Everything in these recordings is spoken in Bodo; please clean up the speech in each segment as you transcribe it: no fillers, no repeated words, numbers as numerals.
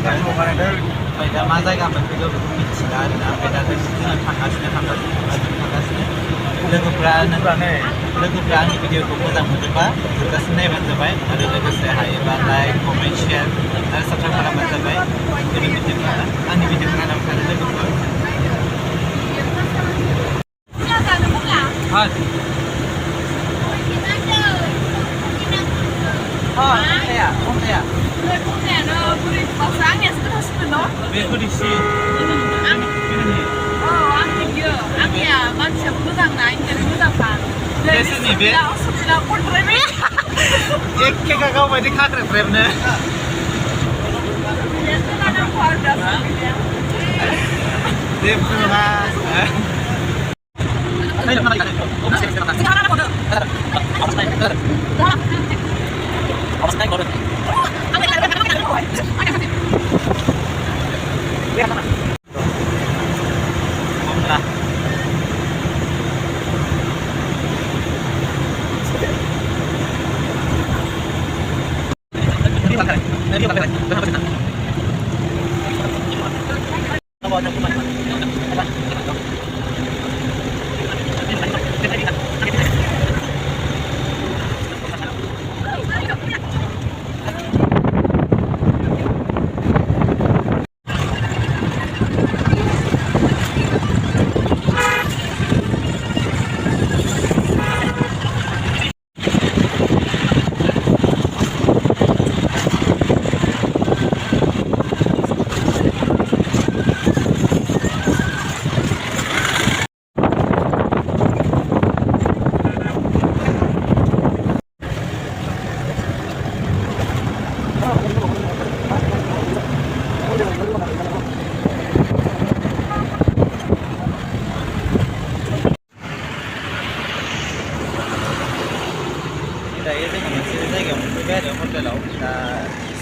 ओमफ्राय दा मा जायगा मोनफैगौ बेखौ मिथिला आरोना ओमफ्राय दा जोङो थांगासिनो लोगोफ्रा आंनि भिडिअखौ मोजां मोनोबा जोबजासिम नायबानो जाबाय आरो लोगोसे हायोबा लाइक कमेन्ट शेयार आरो साबस्क्राइब खालामबानो जाबाय आंनि भिडिअखौ नायनानै थानो लोगोफोर Kontaया Kontaयानो बोरै बावसो आंनियासो गोथावसिन मोनो बे गोदैसिन आंनि बियो आंनिया मानसियाबो मोजां ना इन्टारनेट मोजांखा सोरनि बे असुबिदा कन्ट्रायबे एखे गागाव बायदि खाख्रेबख्रेबनो जेबो नङा दायो जोङो मोनसे जायगायाव मोनफैबाय आरो हटेलाव दा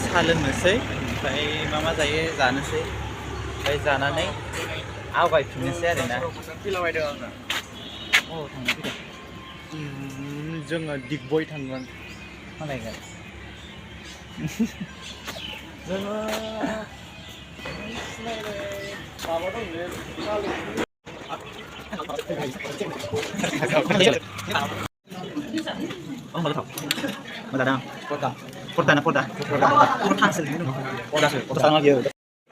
साहा लोंनोसै ओमफ्राय मा जायो जानोसै ओमफ्राय जानानै आवगायफिननोसै आरोना फैलाबायदों आङो थांनो फैदों जोङो दिगबय थांगोन मालायगोन जोङो माबा दंलै Oh, mau tahu? Mau datang? Porta. Porta hasil ini dong. Porta sama dia.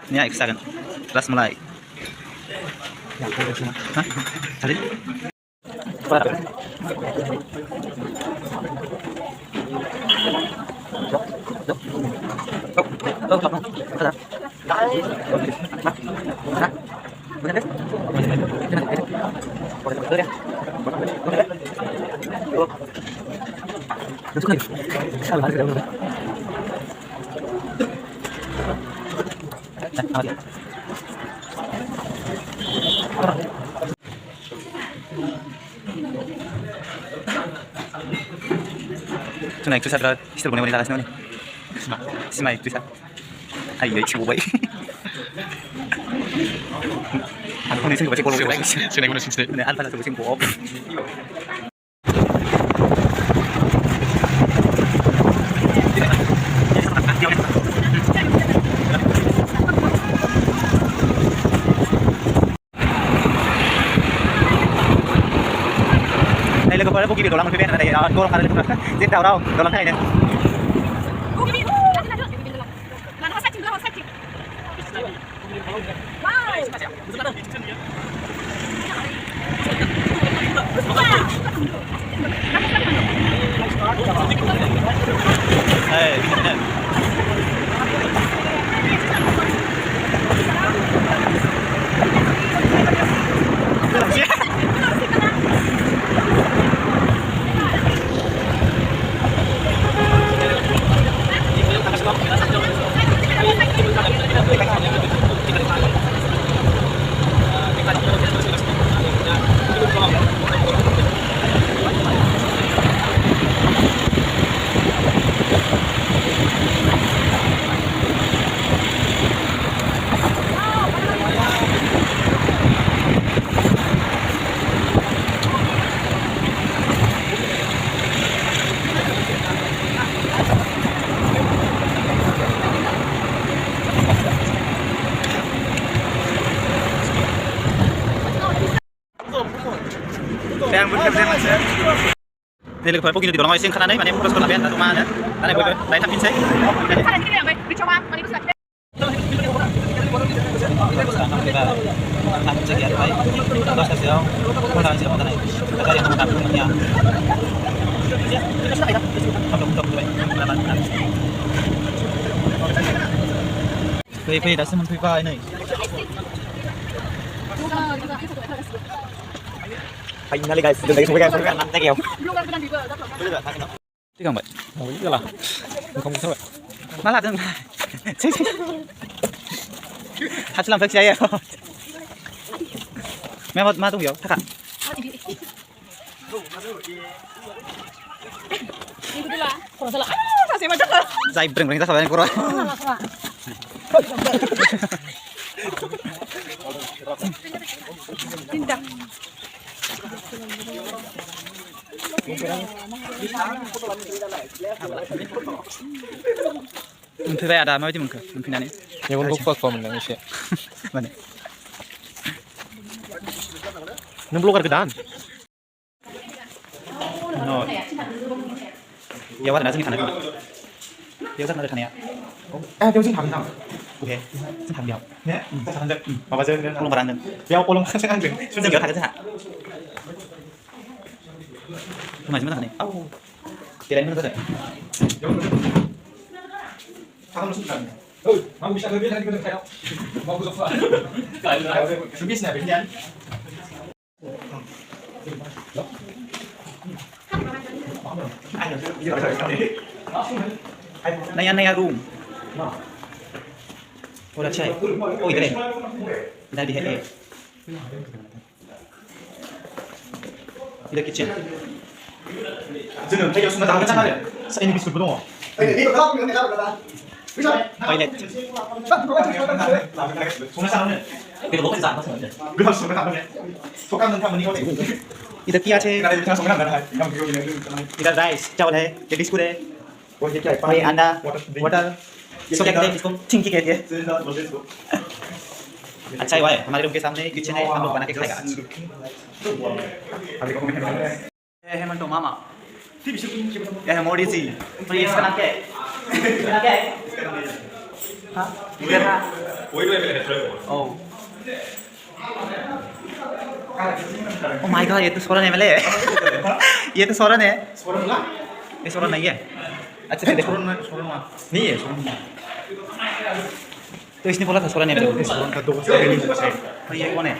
Ini ya iksakan. Kelas mulai. Ya, cuma. Hah? Cari. Apa? Tunai itu sadar istri boleh lalas nih. Simai itu sad. Ayo coba. Aku nih sih baca kolom lagi. Sini aku nih sini. Nih alfa satu sini koop. Kalau aku gitu doang lebih enak ada dorong kali itu jadi tahu dorong kali ini Ini logonya begini di bawah masih karena ini mana proses berlapian atau mana? Karena boleh lain tapi saya. Phê đã xem phê vai này. Anh nói guys, đừng lấy số cái em ăn tay kèo. Thế không vậy? Ôi là không sao vậy? Má là đừng. Thật làm thật xe. Mẹ má tôi hiểu, thật ạ. Dai bring ra sampai kurang. Tindak. Mungkin saya ada mau di mungkin ini. Ya pun buka form nang isi. Mana? Nang belum kedan. No. Ya wah, nanti sana. Dia sana sana ya. Dia sing thằng nào? Oke, xin thằng điều. Nè, thằng được. Mà bây giờ Không barang dan. đeo cô long sẽ ăn được. Sudah enggak ada sana. Macam mana ni? Oh. Tidak ini betul. Thằng nó sụt ừ, mà bisa lebih tadi kita kayak mau ke sofa. Sebis nih bikin. Này anh này room. Oh, dah cai. Oh, itu deh. Dah di head. Itu kitchen. 지금 되게 순간 다 괜찮아요. 사인이 비슷 부동어. Toilet. 손에 싸우는. Cái đồ rất là giản thôi. 그 다음 손에 싸우는. 속감는 타면 이거 되고. Itu kia cai. cái này 그냥 손에 안 가는 할. 그냥 이거 그냥 Itu rice. Chao đây. Cái disco đây. 뭐 이렇게 Đây anda. Water. So cái đây इसको थिंक के लिए. अच्छा हुआ है हमारे रूम के सामने किचन है हम लोग बना के खाएगा ये है मंटो मामा ये है मोदी जी तो ये इसका नाम क्या है हाँ इधर हाँ ओह Oh my god, ये तो सोरन एमएलए है ये तो सोरन है ये सोरन नहीं है अच्छा से देखो नहीं है सोरन तो इसने बोला था सोरन एमएलए सोरन का दो सहेली है तो ये कौन है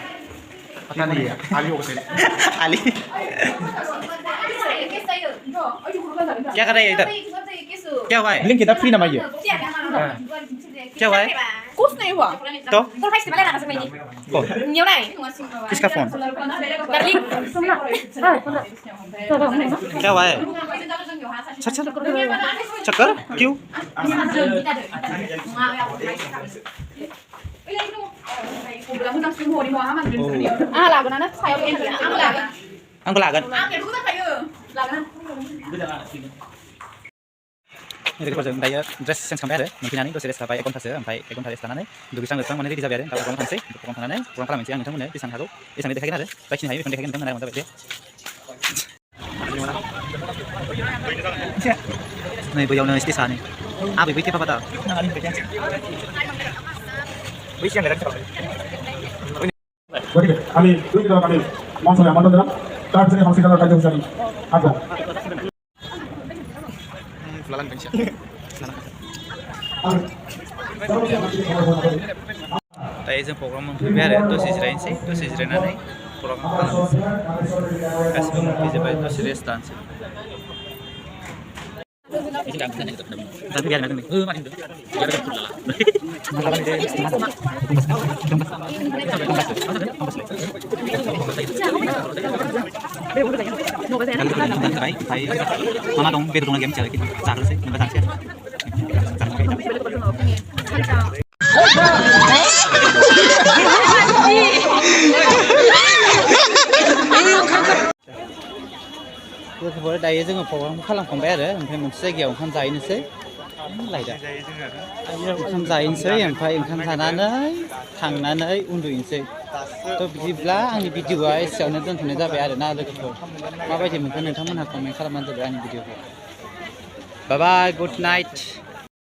पता नहीं है आली होगा सही आली क्या कर रहे हैं इधर क्या हुआ है लिंक किधर फ्री ना माइए क्या हुआ है Cút này hả? तो Con phải xem lại là gì? कौन Nhiều này. किसका फोन Đặt link. क्या हुआ है चक्कर क्यों À là cái đó sai em thì ăn là ăn có lạ gần ăn cái đúng phải là ini dekat pojok daya dress sense sampai ada mungkin ini dose sampai ekon tase sampai ekon tase tanane dugisan gesang mana di jabe ada kalau kamu tanse kalau tanane kurang kalah mencari yang di sana satu di sana dekat ada baik sini hai dekat mana ada dia này bây giờ nơi di sana à bị apa tahu Wis yang ada Oke, kami itu kita kami mau sampai mana dalam? Kita sini masih kalau kajian sini. Apa? Fulalan pensia. Tại dân phục làm một bé tôi sẽ rèn sĩ, tôi sẽ rèn này, program làm. Các bạn bây giờ tôi sẽ restart. Ini dah bisa nih tetap. Tapi biar nanti. Mati itu. Biar kita pula lah. Masalah ini. Mama dong, biar dong lagi mencari kita. Cari sih, nggak cari. 그래서 đây जोङो प्रग्राम खालामखांबाय आरो ओमफ्राय मोनसे जायगायाव ओंखाम जाहैनोसै लायदा ओंखाम जाहैनोसै ओमफ्राय ओंखाम जानानै थांनानै उन्दुहैनोसै थ' बिदिब्ला आंनि भिडिअआ एसेयावनो दोनथ'नाय जाबाय आरोना लोगोफोर माबायदि मोनखो नोंथांमोनहा कमेन्ट खालामनानै जाबाय आंनि भिडिअखौ बाय बाय गुड नाइट